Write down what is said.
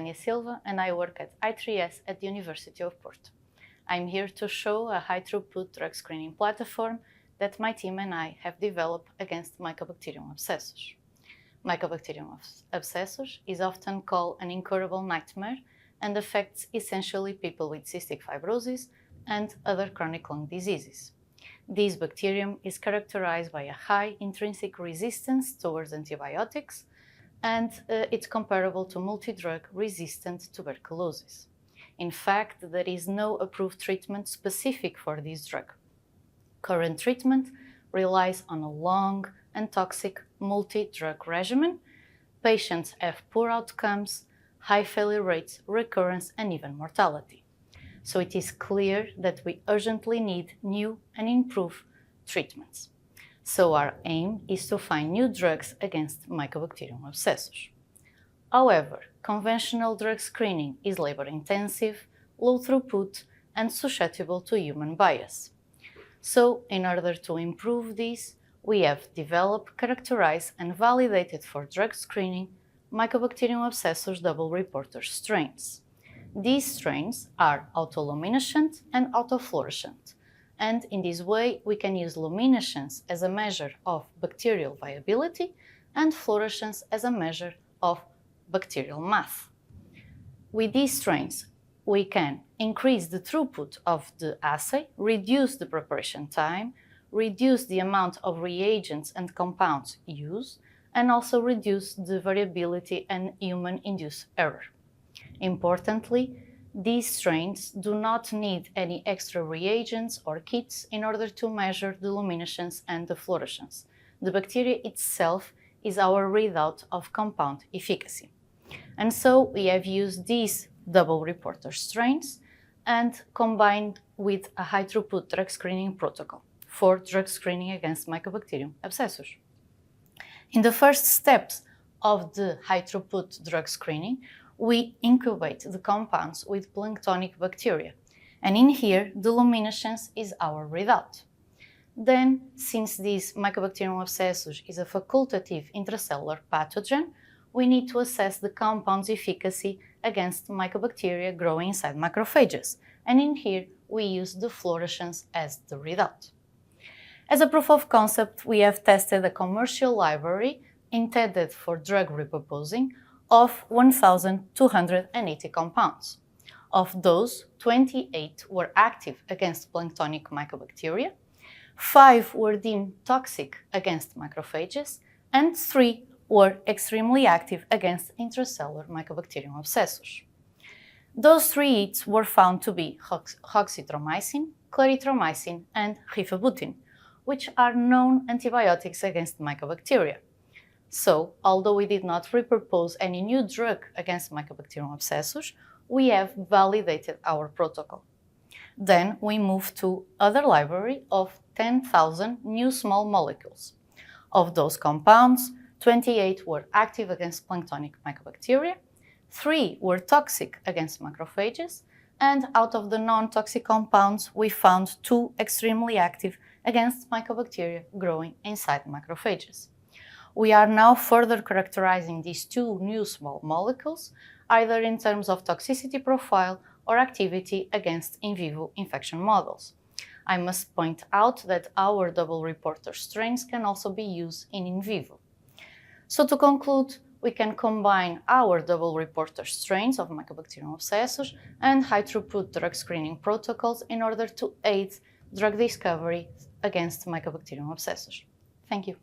Tania Silva and I work at I3S at the University of Porto. I'm here to show a high-throughput drug screening platform that my team and I have developed against Mycobacterium abscessus. Mycobacterium abscessus is often called an incurable nightmare and affects essentially people with cystic fibrosis and other chronic lung diseases. This bacterium is characterized by a high intrinsic resistance towards antibiotics, and it's comparable to multi-drug resistant tuberculosis. In fact, there is no approved treatment specific for this drug. Current treatment relies on a long and toxic multi-drug regimen. Patients have poor outcomes, high failure rates, recurrence, and even mortality. So it is clear that we urgently need new and improved treatments. So our aim is to find new drugs against Mycobacterium abscessus. However, conventional drug screening is labor-intensive, low throughput, and susceptible to human bias. So, in order to improve this, we have developed, characterized, and validated for drug screening Mycobacterium abscessus double reporter strains. These strains are autoluminescent and autofluorescent, and in this way we can use luminescence as a measure of bacterial viability and fluorescence as a measure of bacterial mass. With these strains, we can increase the throughput of the assay, reduce the preparation time, reduce the amount of reagents and compounds used, and also reduce the variability and human-induced error. Importantly, these strains do not need any extra reagents or kits in order to measure the luminescence and the fluorescence. The bacteria itself is our readout of compound efficacy. And so we have used these double reporter strains and combined with a high-throughput drug screening protocol for drug screening against Mycobacterium abscessus. In the first steps of the high-throughput drug screening, we incubate the compounds with planktonic bacteria, and in here the luminescence is our readout. Then, since this Mycobacterium abscessus is a facultative intracellular pathogen, we need to assess the compound's efficacy against mycobacteria growing inside macrophages, and in here we use the fluorescence as the readout. As a proof of concept, we have tested a commercial library intended for drug repurposing of 1,280 compounds. Of those, 28 were active against planktonic mycobacteria, 5 were deemed toxic against macrophages, and 3 were extremely active against intracellular Mycobacterium abscessus. Those 3 hits were found to be hoxytromycin, clarithromycin, and rifabutin, which are known antibiotics against mycobacteria. So, although we did not repurpose any new drug against Mycobacterium abscessus, we have validated our protocol. Then we move to other library of 10,000 new small molecules. Of those compounds, 28 were active against planktonic mycobacteria, 3 were toxic against macrophages, and out of the non-toxic compounds, we found 2 extremely active against mycobacteria growing inside macrophages. We are now further characterizing these 2 new small molecules, either in terms of toxicity profile or activity against in vivo infection models. I must point out that our double reporter strains can also be used in vivo. So to conclude, we can combine our double reporter strains of Mycobacterium abscessus and high-throughput drug screening protocols in order to aid drug discovery against Mycobacterium abscessus. Thank you.